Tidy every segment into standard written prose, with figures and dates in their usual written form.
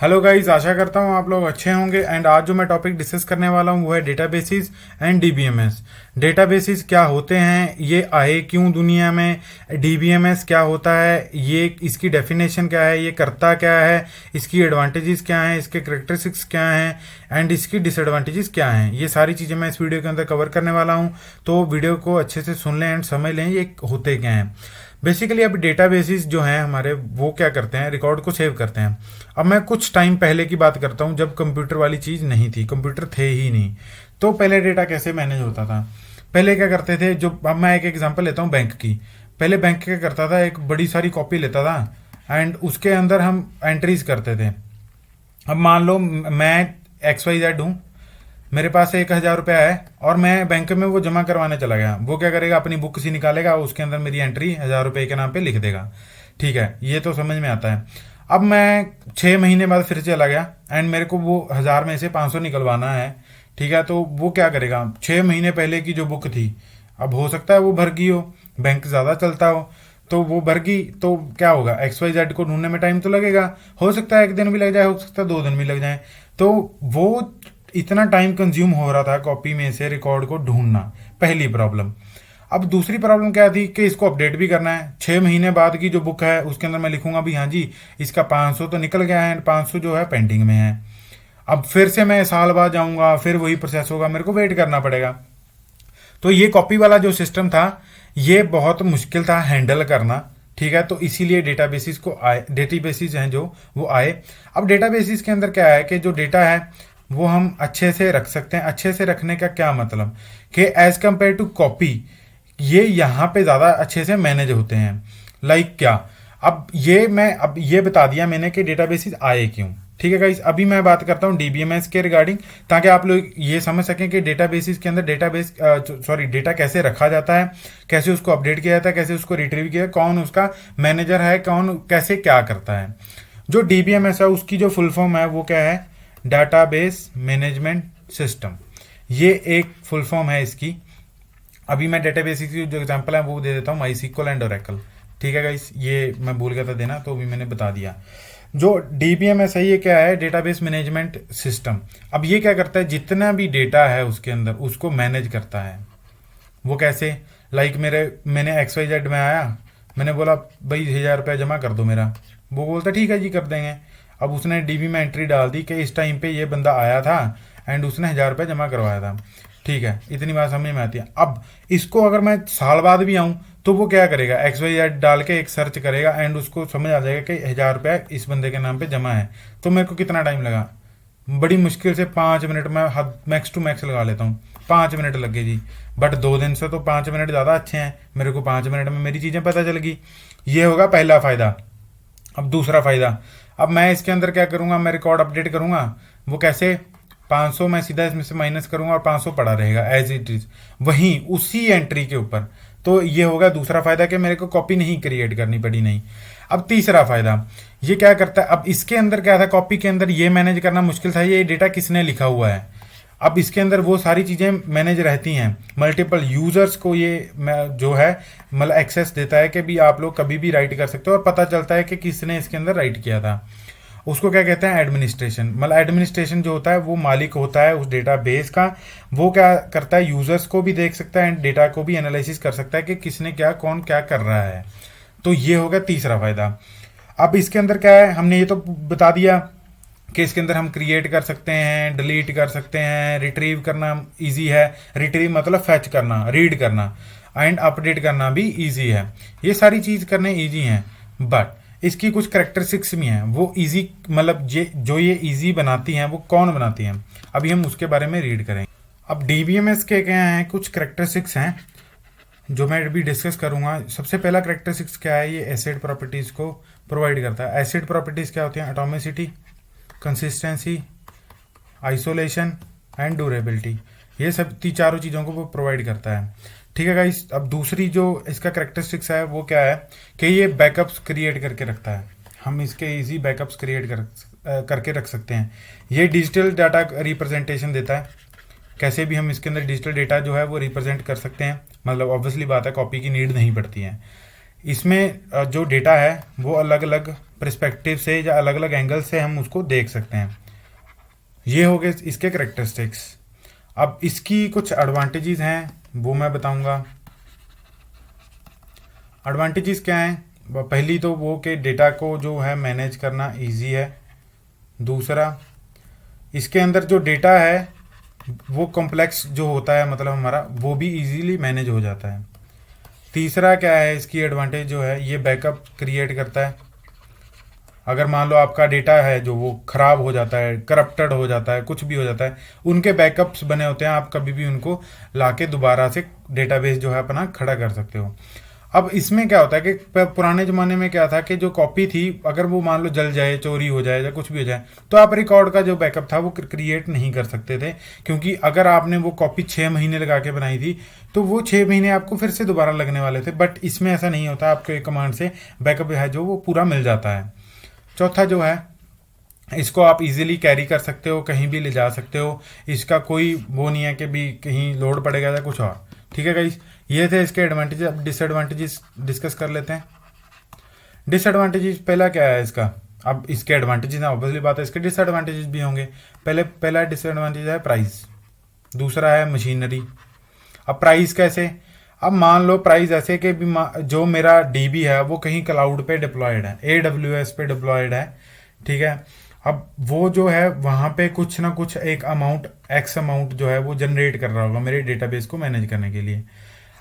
Hello guys, आशा करता हूँ आप लोग अच्छे होंगे। एंड आज जो मैं टॉपिक डिस्कस करने वाला हूँ वो है डेटाबेसिस एंड डीबीएमएस। डेटाबेसिस क्या होते हैं, ये आए क्यों दुनिया में, डीबीएमएस क्या होता है, ये इसकी डेफिनेशन क्या है, ये करता क्या है, इसकी एडवांटेजेस क्या हैं, इसके करेक्टरिस्टिक्स क्या हैं एंड इसकी डिसएडवांटेजेस क्या हैं, ये सारी चीज़ें मैं इस वीडियो के अंदर कवर करने वाला हूँ। तो वीडियो को अच्छे से सुन लें एंड समझ लें ये होते क्या हैं। बेसिकली अब डेटाबेसिस जो हैं हमारे, वो क्या करते हैं, रिकॉर्ड को सेव करते हैं। अब मैं कुछ टाइम पहले की बात करता हूँ जब कंप्यूटर वाली चीज़ नहीं थी, कंप्यूटर थे ही नहीं। तो पहले डेटा कैसे मैनेज होता था, पहले क्या करते थे, जो अब मैं एक एग्जांपल लेता हूँ बैंक की। पहले बैंक क्या करता था, एक बड़ी सारी कॉपी लेता था एंड उसके अंदर हम एंट्रीज करते थे। अब मान लो मैं XYZ हूँ, मेरे पास 1,000 रुपया है और मैं बैंक में वो जमा करवाने चला गया। वो क्या करेगा, अपनी बुक सी निकालेगा, उसके अंदर मेरी एंट्री 1,000 रुपये के नाम पे लिख देगा। ठीक है, ये तो समझ में आता है। अब मैं 6 महीने बाद फिर चला गया एंड मेरे को वो 1,000 में से 500 निकलवाना है। ठीक है, तो वो क्या करेगा, 6 महीने पहले की जो बुक थी, अब हो सकता है वो भर गई हो, बैंक ज़्यादा चलता तो वो भर गई, तो क्या होगा, XYZ को ढूंढने में टाइम तो लगेगा। हो सकता है 1 दिन भी लग जाए, हो सकता है 2 दिन भी लग जाए। तो वो इतना टाइम कंज्यूम हो रहा था कॉपी में से रिकॉर्ड को ढूंढना, पहली प्रॉब्लम। अब दूसरी प्रॉब्लम क्या थी कि इसको अपडेट भी करना है। 6 महीने बाद की जो बुक है उसके अंदर मैं लिखूंगा भी हाँ जी, इसका 500 तो निकल गया है, 500 जो है पेंडिंग में है। अब फिर से मैं साल बाद जाऊंगा, फिर वही प्रोसेस होगा, मेरे को वेट करना पड़ेगा। तो ये कॉपी वाला जो सिस्टम था, ये बहुत मुश्किल था हैंडल करना। ठीक है, तो इसीलिए डेटाबेसिस को आए, डेटाबेसिस हैं जो वो आए। अब डेटाबेसिस के अंदर क्या है कि जो डेटा है वो हम अच्छे से रख सकते हैं। अच्छे से रखने का क्या मतलब कि एज कंपेयर टू कॉपी, ये यहाँ पे ज़्यादा अच्छे से मैनेज होते हैं। लाइक क्या, अब ये बता दिया मैंने कि डेटाबेसिस आए क्यों। ठीक है गाइस, अभी मैं बात करता हूँ डीबीएमएस के रिगार्डिंग, ताकि आप लोग ये समझ सकें कि डेटाबेसिस के अंदर डेटा कैसे रखा जाता है, कैसे उसको अपडेट किया जाता है, कैसे उसको रिट्रीव किया, कौन उसका मैनेजर है, कौन कैसे क्या करता है। जो डीबीएमएस है उसकी जो फुल फॉर्म है वो क्या है, डाटाबेस मैनेजमेंट सिस्टम। ये एक फुल फॉर्म है इसकी। अभी मैं डेटाबेस की जो एग्जांपल है वो दे देता हूँ, माई सिक्वल एंड ओरेकल। ठीक है गाइस, ये मैं भूल गया था देना, तो अभी मैंने बता दिया। जो डीबीएमएस है ये क्या है, डेटाबेस मैनेजमेंट सिस्टम। अब ये क्या करता है, जितना भी डेटा है उसके अंदर उसको मैनेज करता है। वो कैसे, लाइक मैंने XYZ में आया, मैंने बोला भाई 1,000 रुपया जमा कर दो मेरा। वो बोलता ठीक है जी कर देंगे। अब उसने डीबी में एंट्री डाल दी कि इस टाइम पे ये बंदा आया था एंड उसने 1,000 रुपया जमा करवाया था। ठीक है, इतनी बात समझ में आती है। अब इसको अगर मैं साल बाद भी आऊँ तो वो क्या करेगा, XYZ डाल के एक सर्च करेगा एंड उसको समझ आ जाएगा कि 1,000 रुपया इस बंदे के नाम पे जमा है। तो मेरे को कितना टाइम लगा, बड़ी मुश्किल से 5 मिनट में, हद मैक्स टू मैक्स लगा लेता हूँ, 5 मिनट लगे जी। बट 2 दिन से तो 5 मिनट ज़्यादा अच्छे हैं, मेरे को 5 मिनट में मेरी चीज़ें पता चल गई। ये होगा पहला फ़ायदा। अब दूसरा फ़ायदा, अब मैं इसके अंदर क्या करूँगा, मैं रिकॉर्ड अपडेट करूँगा। वो कैसे, 500 मैं सीधा इसमें से माइनस करूँगा और 500 पड़ा रहेगा एज इट इज़, वहीं उसी एंट्री के ऊपर। तो ये होगा दूसरा फ़ायदा कि मेरे को कॉपी नहीं क्रिएट करनी पड़ी नहीं। अब तीसरा फ़ायदा, ये क्या करता है, अब इसके अंदर क्या था, कॉपी के अंदर ये मैनेज करना मुश्किल था, ये डेटा किसने लिखा हुआ है। अब इसके अंदर वो सारी चीज़ें मैनेज रहती हैं, मल्टीपल यूज़र्स को ये जो है मतलब एक्सेस देता है कि भी आप लोग कभी भी राइट कर सकते हो और पता चलता है कि किसने इसके अंदर राइट किया था। उसको क्या कहते हैं, एडमिनिस्ट्रेशन। मतलब एडमिनिस्ट्रेशन जो होता है वो मालिक होता है उस डेटाबेस का। वो क्या करता है, यूज़र्स को भी देख सकता है एंड डेटा को भी एनालिसिस कर सकता है कि किसने क्या, कौन क्या कर रहा है। तो ये होगा तीसरा फ़ायदा। अब इसके अंदर क्या है, हमने ये तो बता दिया कि इसके अंदर हम क्रिएट कर सकते हैं, डिलीट कर सकते हैं, रिट्रीव करना इजी है। रिट्रीव मतलब फैच करना, रीड करना एंड अपडेट करना भी इजी है। ये सारी चीज़ करने इजी हैं, बट इसकी कुछ करेक्टरिस्टिक्स भी हैं। वो इजी मतलब जो ये इजी बनाती हैं वो कौन बनाती हैं, अभी हम उसके बारे में रीड करेंगे। अब डीबीएमएस के क्या हैं, कुछ करेक्टरिस्टिक्स हैं जो मैं अभी डिस्कस करूंगा। सबसे पहला करेक्टरिस्टिक्स क्या है, ये एसिड प्रॉपर्टीज़ को प्रोवाइड करता है। एसिड प्रॉपर्टीज़ क्या होती हैं, atomicity, consistency, isolation and durability. ये सब चारों चीज़ों को वो प्रोवाइड करता है। ठीक है गाइस, अब दूसरी जो इसका करेक्टरिस्टिक्स है वो क्या है कि ये बैकअप्स क्रिएट करके रखता है। हम इसके इजी बैकअप्स क्रिएट करके रख सकते हैं। ये डिजिटल डाटा रिप्रेजेंटेशन देता है, कैसे भी हम इसके अंदर डिजिटल डेटा जो है वो रिप्रेजेंट कर सकते हैं। मतलब ऑब्वियसली बात है, कॉपी की नीड नहीं पड़ती है। इसमें जो डेटा है वो अलग अलग पर्सपेक्टिव से या अलग अलग एंगल से हम उसको देख सकते हैं। ये हो गए इसके करेक्टरिस्टिक्स। अब इसकी कुछ एडवांटेजेस हैं वो मैं बताऊंगा। एडवांटेजेस क्या हैं? पहली तो वो कि डेटा को जो है मैनेज करना इजी है। दूसरा, इसके अंदर जो डेटा है वो कॉम्प्लेक्स जो होता है, मतलब हमारा, वो भी इजीली मैनेज हो जाता है। तीसरा क्या है इसकी एडवांटेज जो है, ये बैकअप क्रिएट करता है। अगर मान लो आपका डेटा है जो वो खराब हो जाता है, करप्टेड हो जाता है, कुछ भी हो जाता है, उनके बैकअप्स बने होते हैं, आप कभी भी उनको लाके दोबारा से डेटाबेस जो है अपना खड़ा कर सकते हो। अब इसमें क्या होता है कि पुराने ज़माने में क्या था कि जो कॉपी थी, अगर वो मान लो जल जाए, चोरी हो जाए या कुछ भी हो जाए, तो आप रिकॉर्ड का जो बैकअप था वो क्रिएट नहीं कर सकते थे, क्योंकि अगर आपने वो कॉपी 6 महीने लगा के बनाई थी तो वो 6 महीने आपको फिर से दोबारा लगने वाले थे। बट इसमें ऐसा नहीं होता, आपको एक कमांड से बैकअप है जो वो पूरा मिल जाता है। चौथा जो है, इसको आप इजीली कैरी कर सकते हो, कहीं भी ले जा सकते हो, इसका कोई वो नहीं है कि भी कहीं लोड पड़ेगा या कुछ और। ठीक है गाइस, ये थे इसके एडवांटेजेस। अब डिसएडवांटेजेस डिस्कस कर लेते हैं। डिसएडवांटेजेस पहला क्या है इसका? अब इसके एडवांटेजेस हैं, ऑब्वियसली बात है, इसके डिसएडवांटेजेस भी होंगे। पहला डिसएडवांटेज है प्राइस, दूसरा है मशीनरी। अब प्राइस कैसे? अब मान लो प्राइस ऐसे कि जो मेरा डीबी है वो कहीं क्लाउड पे डिप्लॉयड है, AWS पे डिप्लॉयड है, ठीक है। अब वो जो है वहाँ पे कुछ ना कुछ एक अमाउंट, एक्स अमाउंट जो है वो जनरेट कर रहा होगा मेरे डेटाबेस को मैनेज करने के लिए।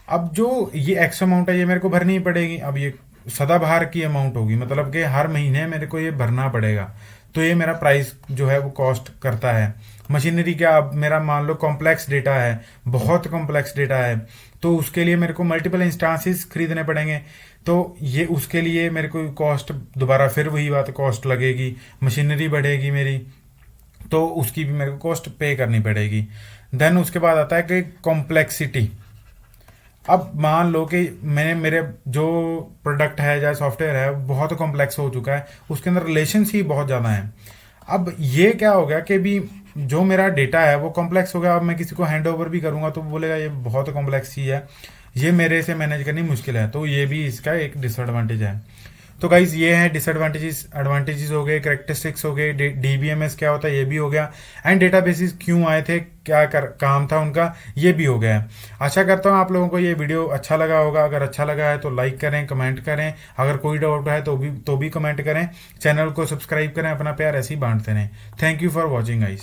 अब जो ये एक्स अमाउंट है ये मेरे को भरनी ही पड़ेगी। अब ये सदाबहार की अमाउंट होगी, मतलब कि हर महीने मेरे को ये भरना पड़ेगा, तो ये मेरा प्राइस जो है वो कॉस्ट करता है। मशीनरी क्या, अब मेरा मान लो कॉम्प्लेक्स डेटा है, बहुत कॉम्प्लेक्स डेटा है, तो उसके लिए मेरे को मल्टीपल इंस्टांसेस खरीदने पड़ेंगे, तो ये उसके लिए मेरे को कॉस्ट, दोबारा फिर वही बात, कॉस्ट लगेगी, मशीनरी बढ़ेगी मेरी, तो उसकी भी मेरे को कॉस्ट पे करनी पड़ेगी। देन उसके बाद आता है कि कॉम्प्लेक्सिटी। अब मान लो कि मेरे जो प्रोडक्ट है या सॉफ्टवेयर है बहुत कॉम्प्लेक्स हो चुका है, उसके अंदर रिलेशंस ही बहुत ज़्यादा हैं। अब ये क्या हो गया कि भी जो मेरा डेटा है वो कॉम्प्लेक्स हो गया, अब मैं किसी को हैंड ओवर भी करूंगा तो बोलेगा ये बहुत कॉम्प्लेक्स चीज़ है, ये मेरे से मैनेज करनी मुश्किल है, तो ये भी इसका एक डिसएडवांटेज है। तो गाइज ये है डिसएडवांटेजेस, एडवांटेजेस हो गए, करेक्टरिस्टिक्स हो गए, डीबीएमएस क्या होता है ये भी हो गया, एंड डेटाबेसेस क्यों आए थे, क्या काम था उनका, ये भी हो गया है। आशा करता हूँ आप लोगों को ये वीडियो अच्छा लगा होगा। अगर अच्छा लगा है तो लाइक करें, कमेंट करें, अगर कोई डाउट है तो भी कमेंट करें, चैनल को सब्सक्राइब करें, अपना प्यार ऐसे ही बांटते रहें। Thank you for watching guys.